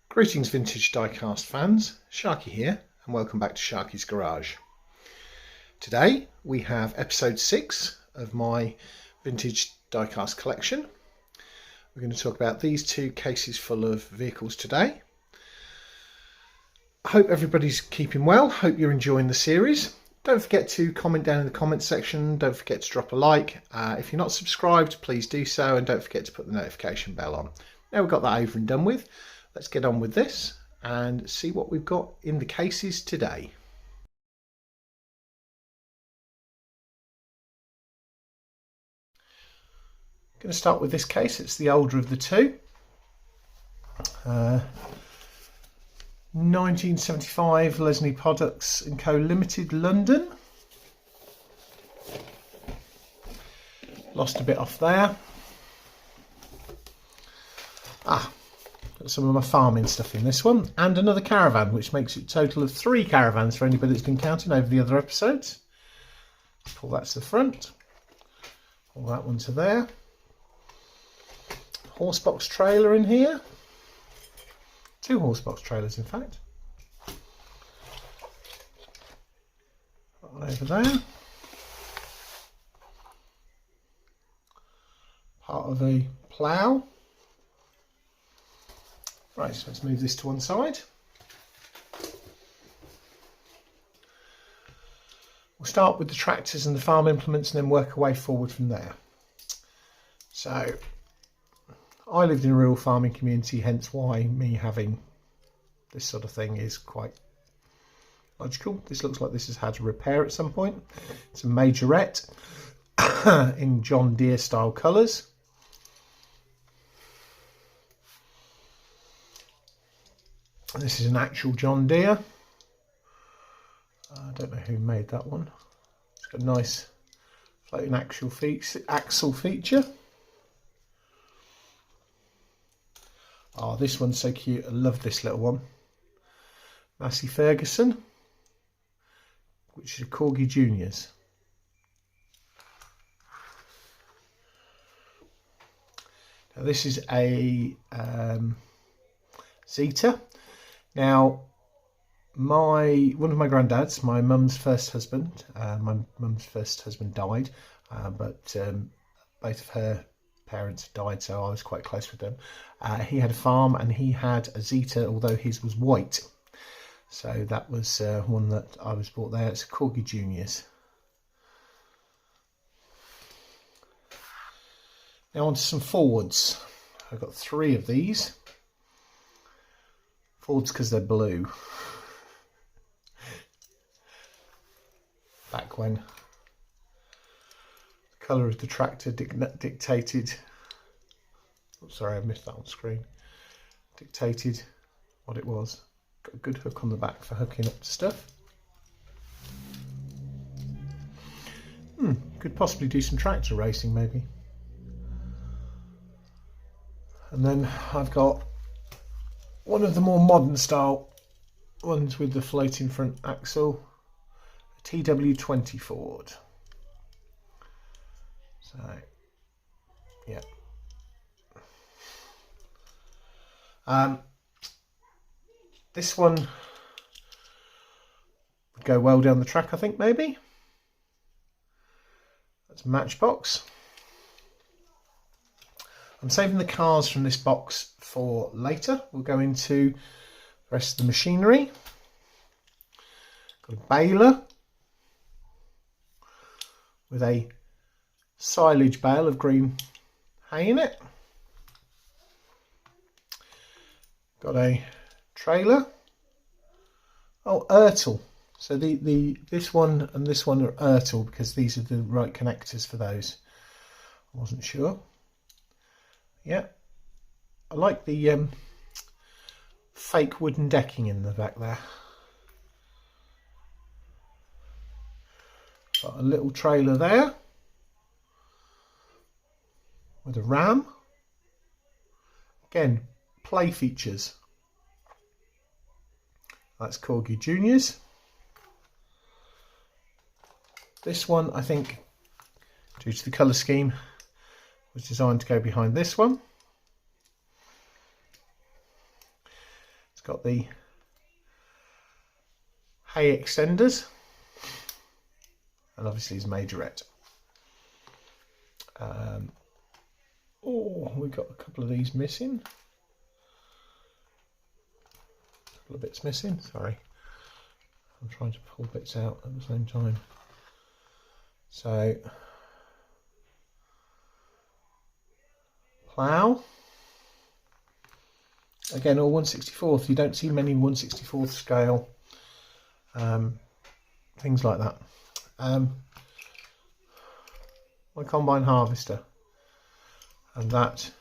Greetings Vintage Diecast fans, Sharky here and welcome back to Sharky's Garage. Today we have episode 6 of my Vintage Diecast collection. We're going to talk about these two cases full of vehicles today. I hope everybody's keeping well, hope you're enjoying the series. Don't forget to comment down in the comments section, don't forget to drop a like. If you're not subscribed, please do so, and don't forget to put the notification bell on. Now we've got that over and done with, let's get on with this and see what we've got in the cases today. I'm going to start with this case, it's the older of the two. 1975 Lesney Products & Co Limited, London. Lost a bit off there. Got some of my farming stuff in this one, and another caravan, which makes it a total of 3 caravans for anybody that's been counting over the other episodes. Pull that to the front, pull that one to there. Horsebox trailer in here. 2 horsebox trailers, in fact. Over there. Part of a plough. Right, so let's move this to one side. We'll start with the tractors and the farm implements and then work our way forward from there. So, I lived in a rural farming community, hence why me having this sort of thing is quite logical. This looks like this has had a repair at some point. It's a Majorette in John Deere style colours. This is an actual John Deere. I don't know who made that one. It's got a nice floating axle feature. Oh, this one's so cute. I love this little one. Massey Ferguson, which is a Corgi Juniors. Now this is a Zeta. Now, one of my granddads, my mum's first husband, died, but both of her parents died, so I was quite close with them. He had a farm and he had a Zeta, although his was white. So that was one that I was bought there. It's a Corgi Juniors. Now on to some Fords. I've got 3 of these. Fords because they're blue. Back when the colour of the tractor dictated, oh, sorry, I missed that on screen, dictated what it was. Got a good hook on the back for hooking up to stuff. Could possibly do some tractor racing maybe. And then I've got one of the more modern style ones with the floating front axle, a TW20 Ford. So, yeah. This one would go well down the track, I think, maybe. That's Matchbox. I'm saving the cars from this box for later. We'll go into the rest of the machinery. Got a baler with a silage bale of green hay in it. Got a trailer. Oh, Ertl. So this one and this one are Ertl because these are the right connectors for those. I wasn't sure. Yeah, I like the fake wooden decking in the back there. Got a little trailer there with a ram. Again, play features. That's Corgi Juniors. This one, I think, due to the colour scheme, was designed to go behind this one. got the hay extenders, and obviously his majorette. Oh, we've got a couple of these missing. A couple of bits missing, sorry. I'm trying to pull bits out at the same time. So, plough. Again, all 1/64th. You don't see many 1/64th scale things like that. My combine harvester, and that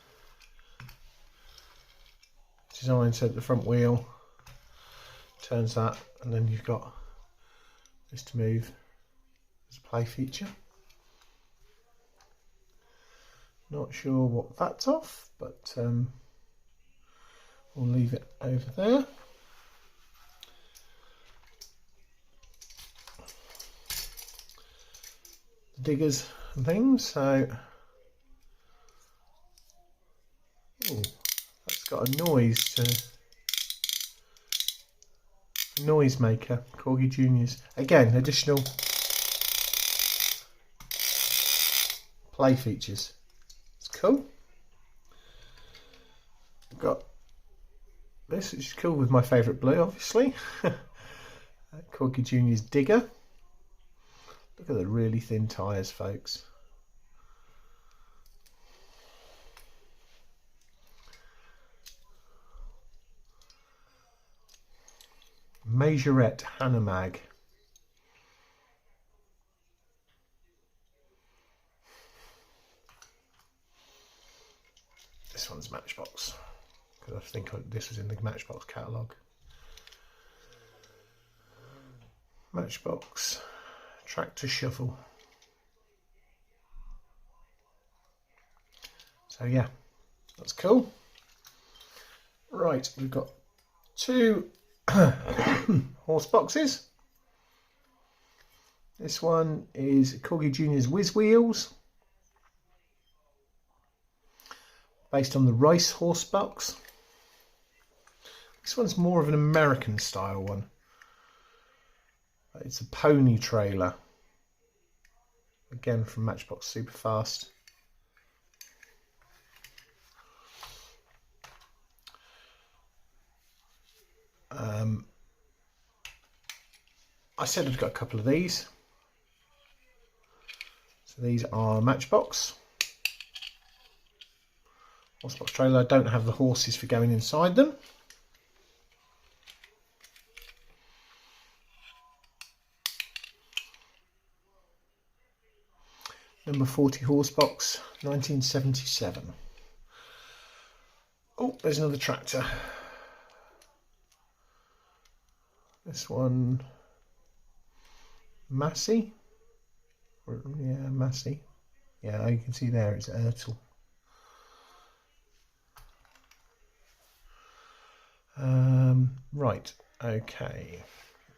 designed so that the front wheel turns that, and then you've got this to move as a play feature. Not sure what that's off, but we'll leave it over there. The diggers and things, so ooh, that's got a noise maker, Corgi Juniors. Again, additional play features. It's cool. I've got this, which is cool, with my favourite blue, obviously. Corgi Juniors digger. Look at the really thin tyres, folks. Majorette Hanamag. This one's Matchbox, because I think this was in the Matchbox catalogue. Matchbox tractor shovel. So yeah, that's cool. Right, we've got two horse boxes. This one is Corgi Juniors Whiz Wheels, based on the Rice horse box. This one's more of an American style one. It's a pony trailer, again from Matchbox Superfast. I said I've got a couple of these. So these are Matchbox Horsebox trailer. I don't have the horses for going inside them. Number 40 Horsebox, 1977. Oh, there's another tractor. This one, Massey. Yeah, Massey. Yeah, you can see there it's Ertl. Right, okay.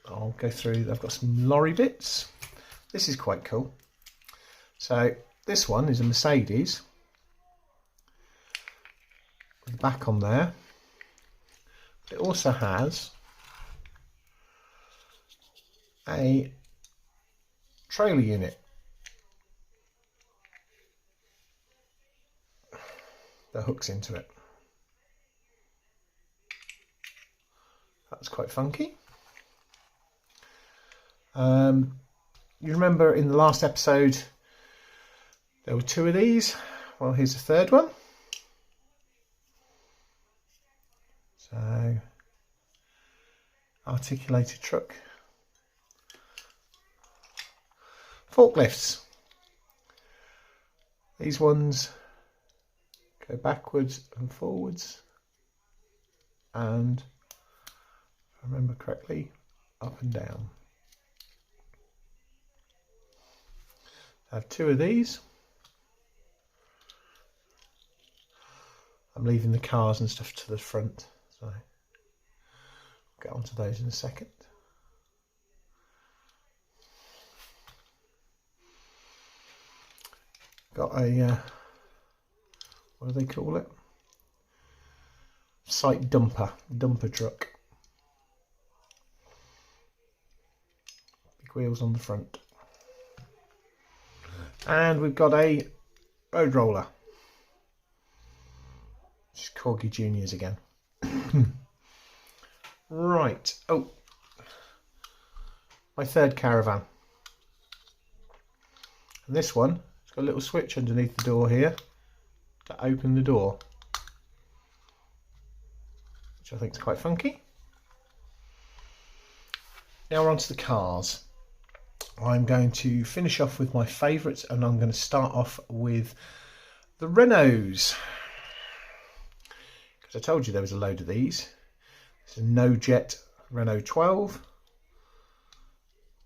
I'll go through. I've got some lorry bits. This is quite cool. So this one is a Mercedes with the back on there. But it also has a trailer unit. That hooks into it. That's quite funky. You remember in the last episode there were two of these. Well, here's the third one. So, articulated truck. Forklifts. These ones go backwards and forwards, and if I remember correctly, up and down. I have two of these. I'm leaving the cars and stuff to the front, so I'll get onto those in a second. Got a, what do they call it? Site dumper truck. big wheels on the front. And we've got a road roller. Just Corgi Juniors again. Right. Oh, my third caravan. And this one, it's got a little switch underneath the door here to open the door, which I think is quite funky. Now we're on to the cars. I'm going to finish off with my favourites, and I'm going to start off with the Renaults. Because I told you there was a load of these. It's a no-jet Renault 12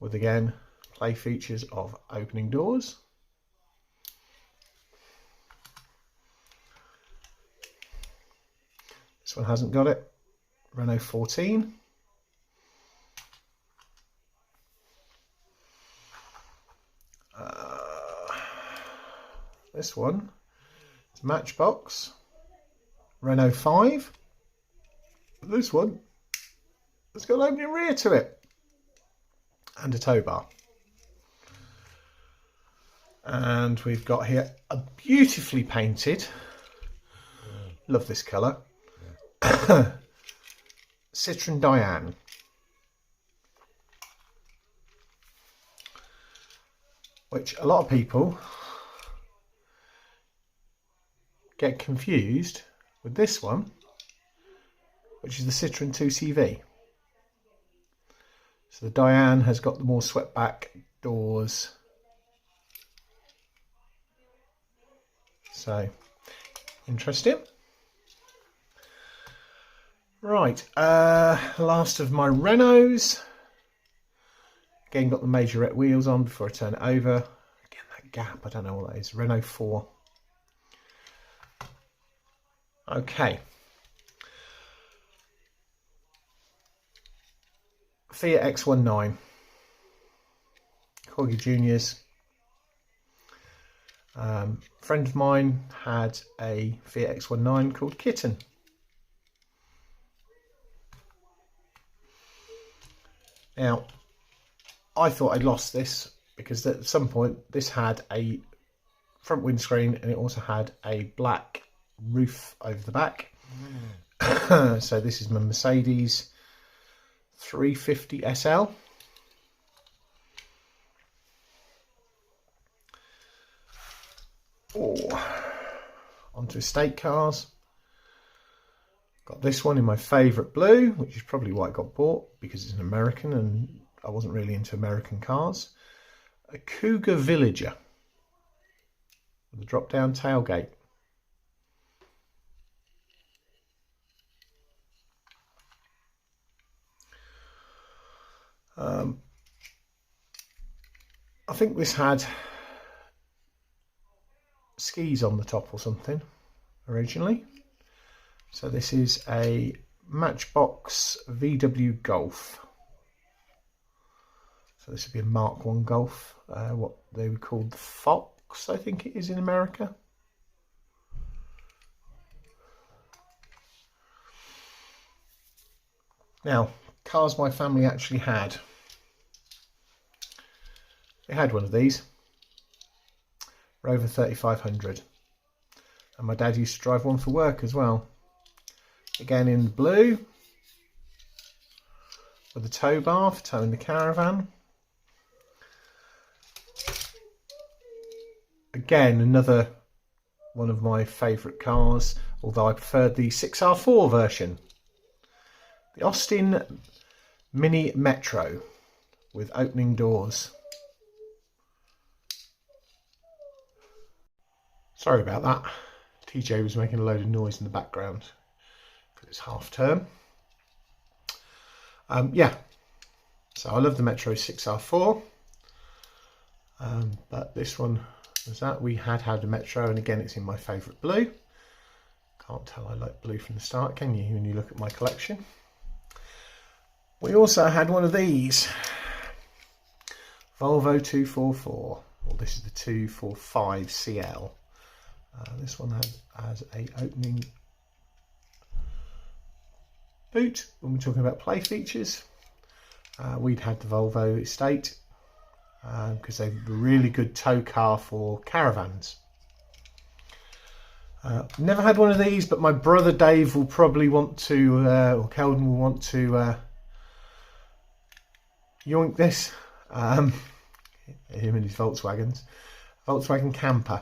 with, again, play features of opening doors. This one hasn't got it. Renault 14. This one is Matchbox Renault 5. This one has got an opening rear to it and a tow bar. And we've got here a beautifully painted, love this colour, Citroen Diane. Which a lot of people get confused with this one, which is the Citroen 2CV. So the Diane has got the more swept back doors. So, interesting. Right, last of my Renaults. Again, got the Majorette wheels on before I turn it over. Again, that gap, I don't know what that is. Renault 4. Okay. Fiat X19. Corgi Juniors. Friend of mine had a Fiat X19 called Kitten. Now, I thought I'd lost this because at some point this had a front windscreen and it also had a black roof over the back. So this is my Mercedes 350 SL. Oh, onto estate cars. Got this one in my favourite blue, which is probably why it got bought, because it's an American and I wasn't really into American cars. A Cougar Villager with a drop down tailgate. I think this had skis on the top or something originally. So this is a Matchbox Vw Golf. So this would be a Mark 1 Golf, what they would call the Fox, I think it is in America. Now, cars my family actually had. They had one of these, Rover 3500. And my dad used to drive one for work as well. Again in blue, with a tow bar for towing the caravan. Again, another one of my favourite cars, although I preferred the 6R4 version. The Austin Mini Metro with opening doors. Sorry about that. TJ was making a load of noise in the background because it's half term. Yeah, so I love the Metro 6R4, but this one was that. We had a Metro, and again it's in my favourite blue. Can't tell I like blue from the start, can you, when you look at my collection? We also had one of these, Volvo 244. Well, this is the 245 CL. This one has a opening boot. When we're talking about play features, we'd had the Volvo Estate because they're a really good tow car for caravans. Never had one of these, but my brother Dave will probably want to, or Keldon will want to yoink this. Him and his Volkswagens. Volkswagen camper.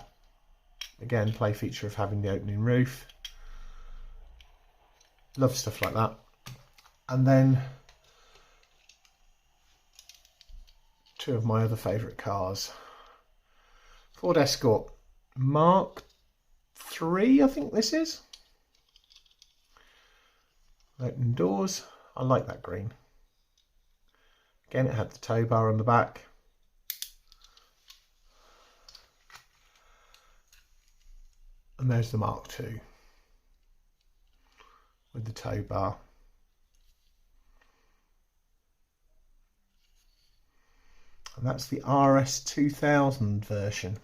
Again, play feature of having the opening roof. Love stuff like that. And then two of my other favourite cars. Ford Escort Mark III, I think this is. Open doors. I like that green. Again, it had the tow bar on the back. And there's the Mark II with the tow bar. And that's the RS 2000 version.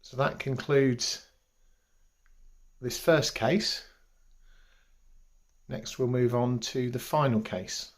So that concludes this first case. Next we'll move on to the final case.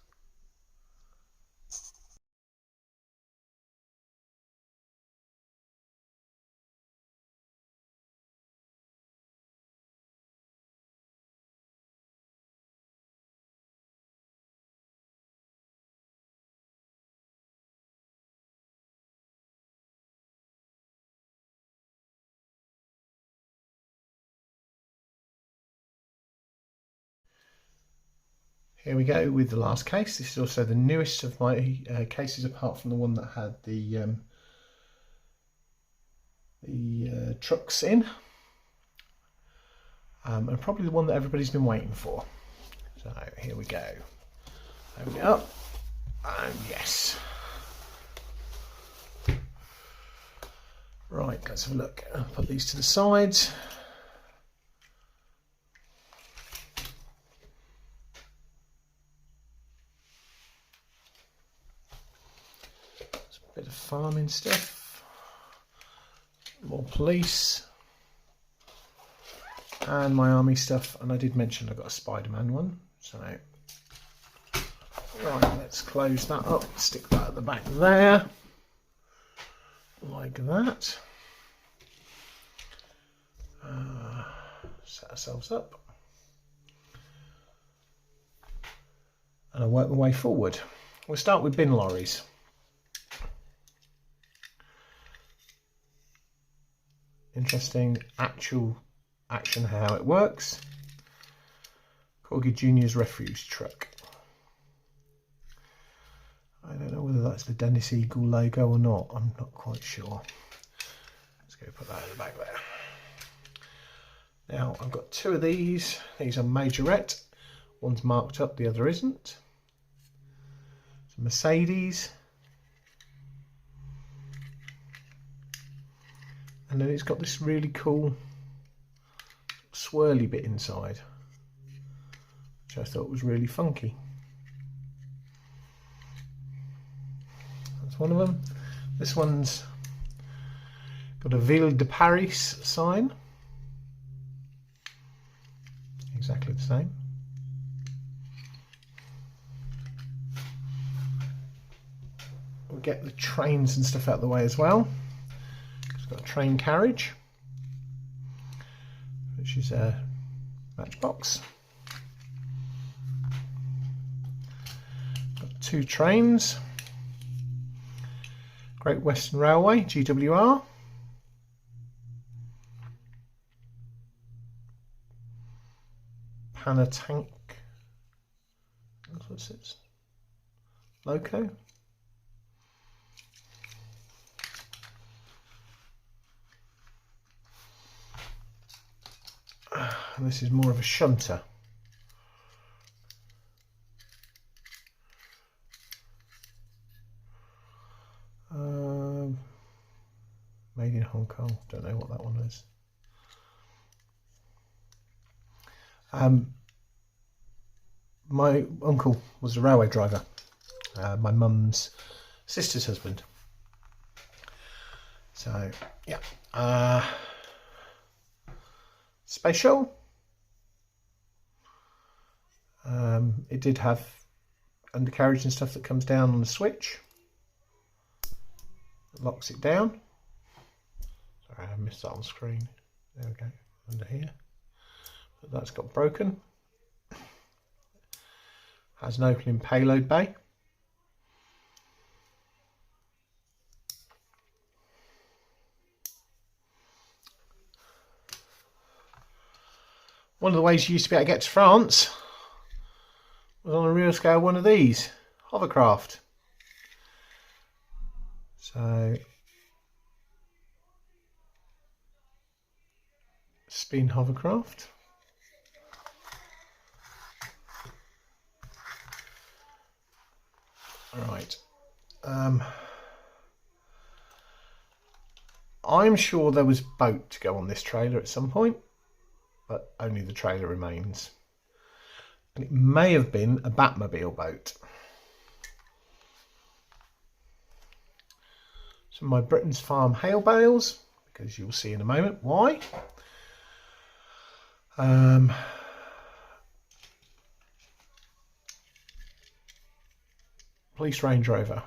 Here we go with the last case. This is also the newest of my cases, apart from the one that had the trucks in, and probably the one that everybody's been waiting for. So here we go. Open it up, and yes. Right, let's have a look. I'll put these to the sides. Bit of farming stuff, more police, and my army stuff. And I did mention I got a Spider-Man one, so right, let's close that up, stick that at the back there, like that. Set ourselves up, and I'll work my way forward. We'll start with bin lorries. Interesting actual action how it works. Corgi Juniors refuse truck. I don't know whether that's the Dennis Eagle logo or not. I'm not quite sure. Let's go put that in the back there. Now I've got two of these. These are Majorette. One's marked up, the other isn't. It's a Mercedes. And then it's got this really cool swirly bit inside, which I thought was really funky. That's one of them. This one's got a Ville de Paris sign. Exactly the same. We'll get the trains and stuff out of the way as well. It's got a train carriage, which is a Matchbox. Got two trains. Great Western Railway, GWR. Panatank. That's what it says. Loco. And this is more of a shunter. Made in Hong Kong. Don't know what that one is. My uncle was a railway driver. My mum's sister's husband. So yeah. special. It did have undercarriage and stuff that comes down on the switch. It locks it down. Sorry, I missed that on screen. There we go, under here. But that's got broken. Has an opening payload bay. One of the ways you used to be able to get to France was on a real scale one of these, hovercraft. So, spin hovercraft. Right. I'm sure there was boat to go on this trailer at some point, but only the trailer remains. And it may have been a Batmobile boat. Some of my Britain's Farm hail bales, because you'll see in a moment why. Police Range Rover.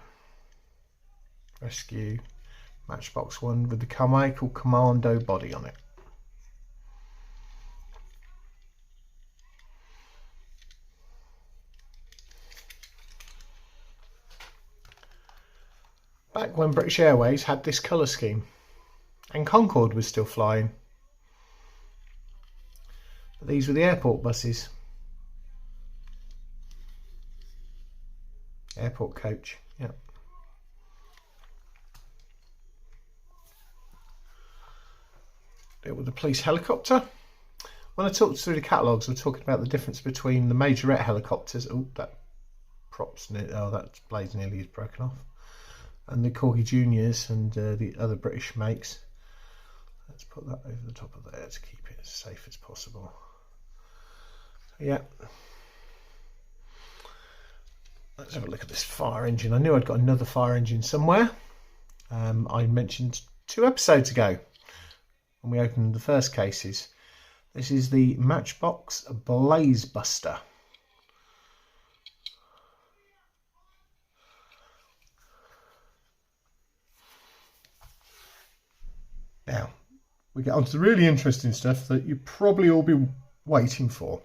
Rescue. Matchbox one with the Carmichael Commando body on it. Back when British Airways had this colour scheme and Concorde was still flying. But these were the airport buses. Airport coach, yeah. It was the police helicopter. When I talked through the catalogues, we're talking about the difference between the Majorette helicopters. Oh, that that blade nearly is broken off. And the Corgi Juniors and the other British makes. Let's put that over the top of there to keep it as safe as possible. So, yeah. Let's have a look at this fire engine. I knew I'd got another fire engine somewhere. I mentioned 2 episodes ago when we opened the first cases. This is the Matchbox Blaze Buster. Now, we get on to the really interesting stuff that you probably all be waiting for.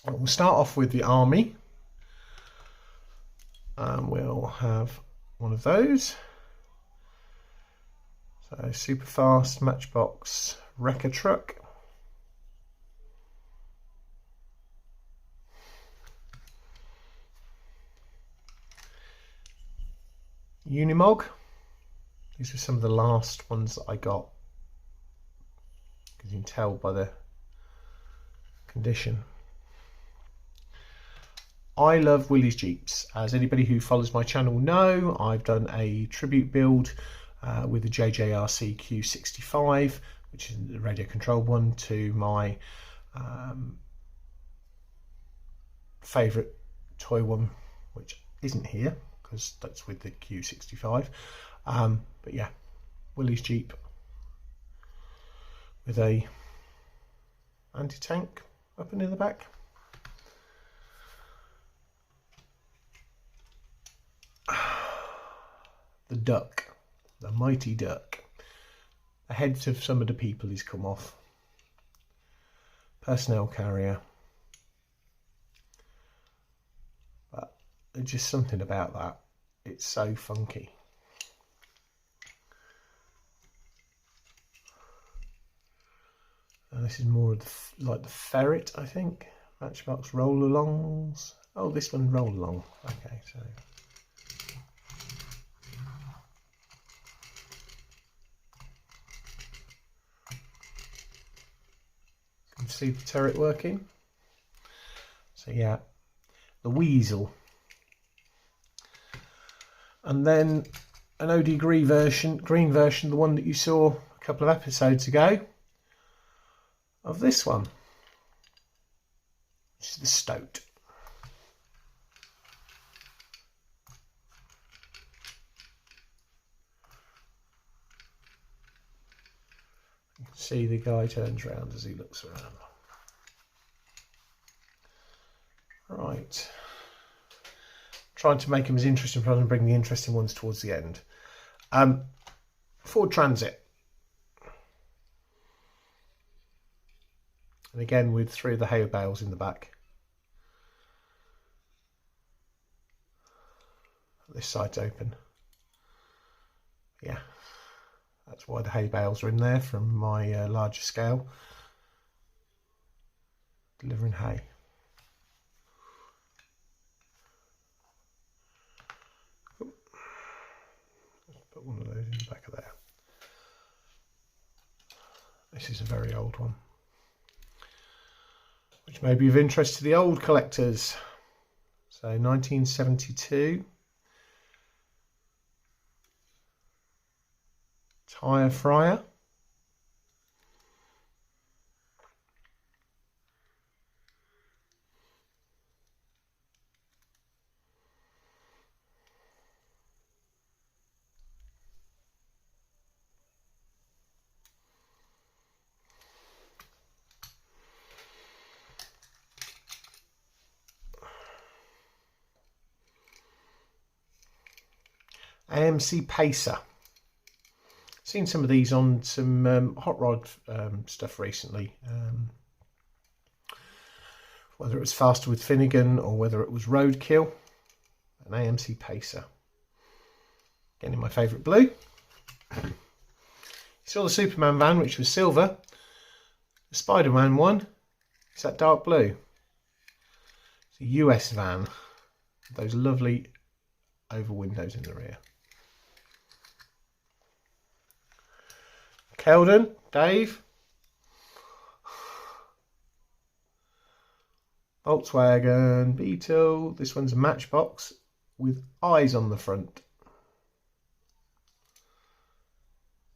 We'll start off with the Army. We'll have one of those. So, super fast Matchbox wrecker truck. Unimog. These were some of the last ones that I got, because you can tell by the condition. I love Willys Jeeps. As anybody who follows my channel will know, I've done a tribute build with the JJRC Q65, which is the radio controlled one, to my favourite toy one, which isn't here because that's with the Q65. But yeah, Willys Jeep with a anti-tank weapon in the back. The Duck, the mighty Duck. The heads of some of the people he's come off. Personnel carrier. But there's just something about that. It's so funky. And this is more of the, like the Ferret, I think. Matchbox roll-alongs. Oh, this one roll-along. Okay, so... see the turret working. So yeah, the Weasel, and then an OD green version, the one that you saw a couple of episodes ago of this one, which is the Stoat. See the guy turns around as he looks around. Right. Trying to make them as interesting rather than bring the interesting ones towards the end. Ford Transit. And again with 3 of the hay bales in the back. This side's open. Yeah, that's why the hay bales are in there from my larger scale. Delivering hay. Let's put one of those in the back of there. This is a very old one, which may be of interest to the old collectors. So 1972. Tyre fryer. AMC Pacer. Seen some of these on some hot rod stuff recently. Whether it was Faster with Finnegan or whether it was Roadkill. An AMC Pacer. Again in my favourite blue. You saw the Superman van, which was silver. The Spider-Man one is that dark blue. It's a US van. Those lovely oval windows in the rear. Keldon, Dave. Volkswagen Beetle. This one's a Matchbox with eyes on the front.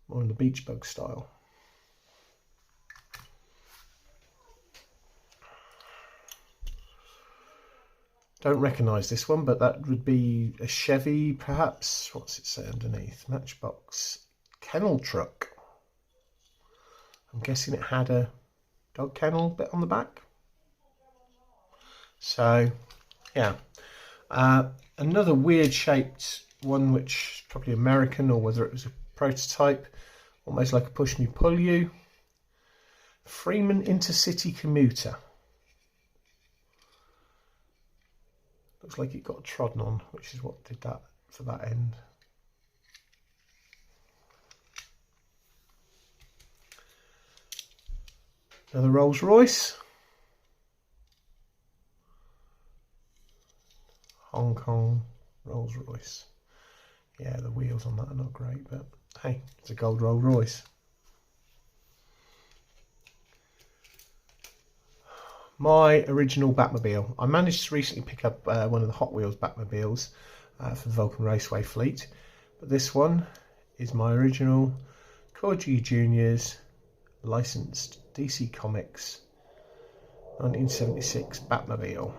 More in the beach bug style. Don't recognise this one, but that would be a Chevy perhaps. What's it say underneath? Matchbox kennel truck. I'm guessing it had a dog kennel bit on the back. So, yeah. Another weird shaped one, which is probably American, or whether it was a prototype, almost like a push me pull you. Freeman Intercity Commuter. Looks like it got trodden on, which is what did that for that end. Another Rolls Royce. Hong Kong Rolls Royce. Yeah, the wheels on that are not great, but hey, it's a gold Rolls Royce. My original Batmobile. I managed to recently pick up one of the Hot Wheels Batmobiles for the Vulcan Raceway fleet, but this one is my original Corgi Juniors licensed DC Comics 1976 Batmobile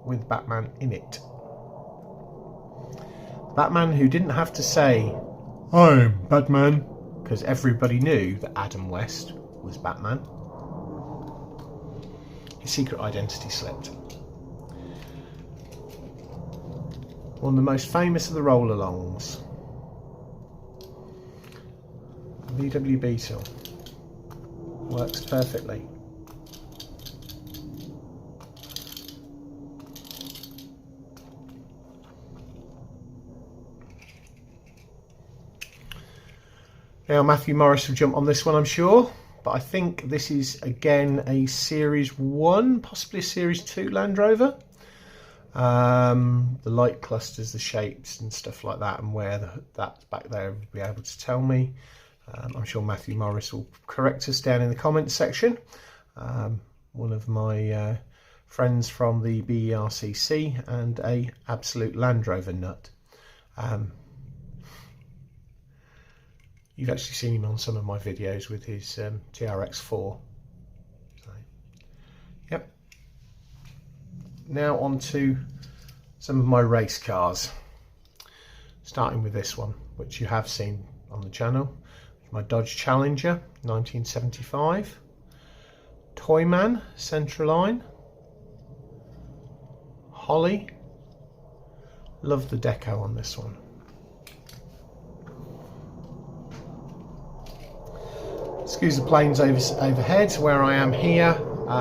with Batman in it. Batman who didn't have to say I'm Batman, because everybody knew that Adam West was Batman. His secret identity slipped. One of the most famous of the roll-alongs. VW Beetle. Works perfectly. Now Matthew Morris will jump on this one, I'm sure, but I think this is again a Series 1, possibly a Series 2 Land Rover. The light clusters, the shapes and stuff like that, and where that's back there would be able to tell me. I'm sure Matthew Morris will correct us down in the comments section. One of my friends from the BERCC and a absolute Land Rover nut. You've actually seen him on some of my videos with his TRX4. So, yep. Now on to some of my race cars. Starting with this one, which you have seen on the channel, My Dodge Challenger 1975. Toyman Centraline. Holly. Love the deco on this one. Excuse the planes overhead. Where I am here,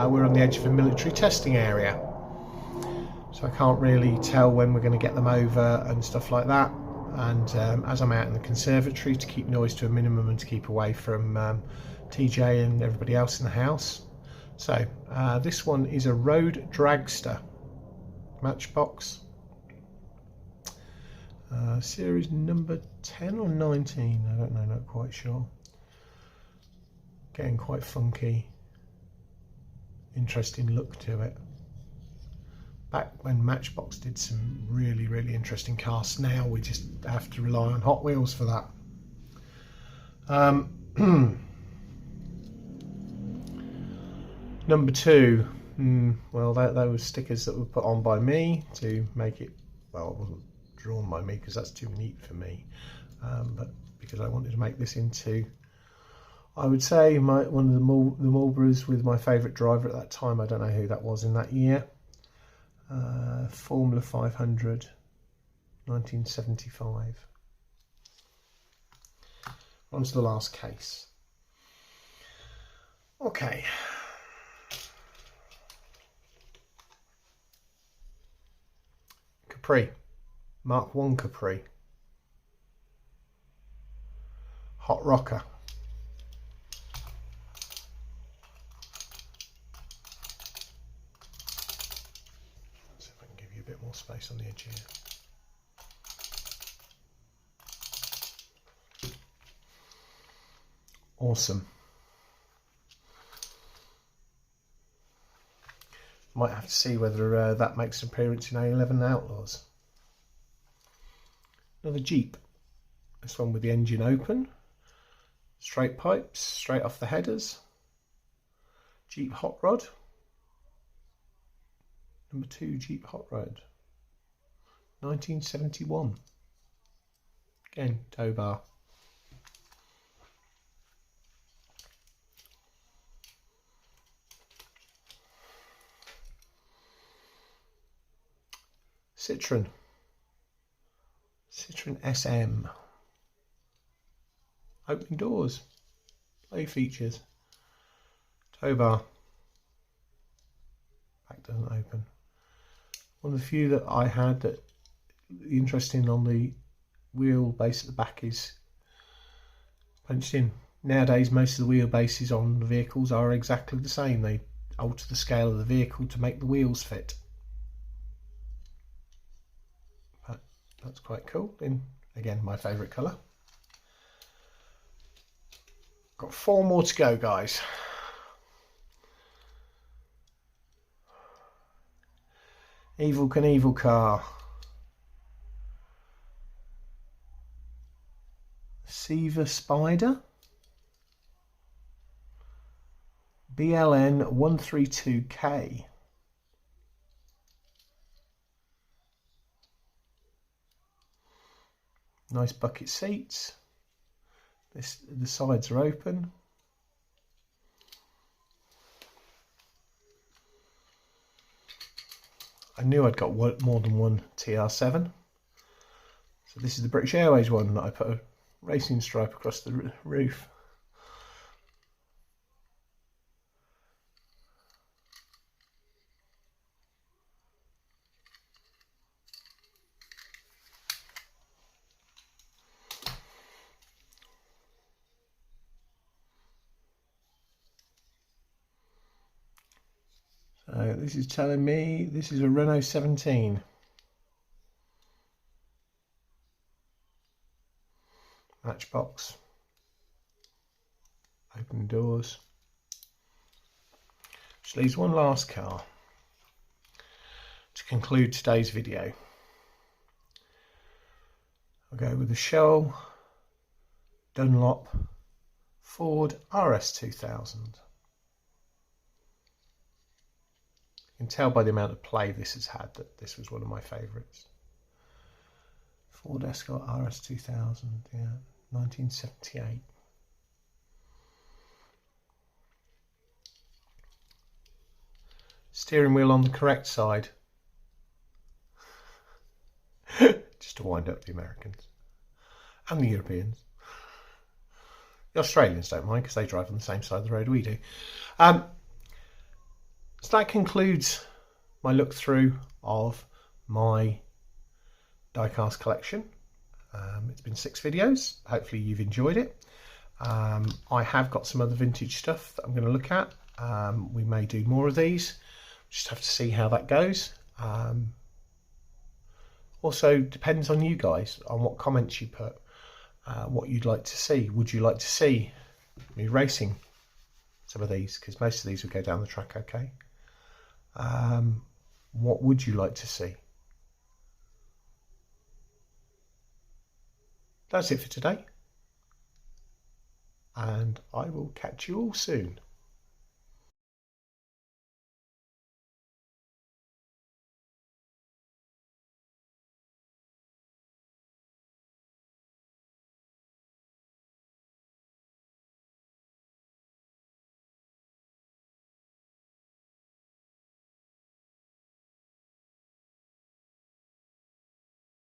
we're on the edge of a military testing area, so I can't really tell when we're going to get them over and stuff like that. And as I'm out in the conservatory, to keep noise to a minimum and to keep away from TJ and everybody else in the house. So this one is a road dragster, Matchbox, series number 10 or 19, I don't know, not quite sure. Getting quite funky, interesting look to it. Back when Matchbox did some really interesting cars, now we just have to rely on Hot Wheels for that. Number 2, well, those stickers that were put on by me to make it, well, it wasn't drawn by me because that's too neat for me, but because I wanted to make this into, I would say, one of the Marlboros with my favourite driver at that time. I don't know who that was in that year. Formula 500, 1975. On to the last case. Okay. Capri. Mark 1 Capri. Hot Rocker. Bit more space on the edge here. Awesome. Might have to see whether that makes an appearance in A11 Outlaws. Another Jeep. This one with the engine open. Straight pipes, straight off the headers. Jeep Hot Rod. Number 2 Jeep Hot Rod, 1971. Again, tow bar. Citroen SM. Opening doors, play features, tow bar. Back doesn't open. One of the few that I had that interesting on the wheelbase at the back is punched in. Nowadays most of the wheelbases on the vehicles are exactly the same. They alter the scale of the vehicle to make the wheels fit. But that's quite cool. In, again, my favourite colour. Got 4 more to go, guys. Evil car. Seaver Spider. BLN 132K. Nice bucket seats. The sides are open. I knew I'd got more than one TR7. So this is the British Airways one that I put a racing stripe across the roof. So this is telling me this is a Renault 17. Matchbox. Open doors. Which leaves one last car to conclude today's video. I'll go with the Shell Dunlop Ford RS2000. You can tell by the amount of play this has had that this was one of my favourites. Ford Escort RS2000, yeah, 1978. Steering wheel on the correct side. Just to wind up the Americans and the Europeans. The Australians don't mind because they drive on the same side of the road we do. So that concludes my look through of my diecast collection. It's been 6 videos. Hopefully you've enjoyed it. I have got some other vintage stuff that I'm going to look at. We may do more of these. Just have to see how that goes. Also depends on you guys, on what comments you put, what you'd like to see. Would you like to see me racing some of these? Because most of these will go down the track okay. What would you like to see? That's it for today. And I will catch you all soon.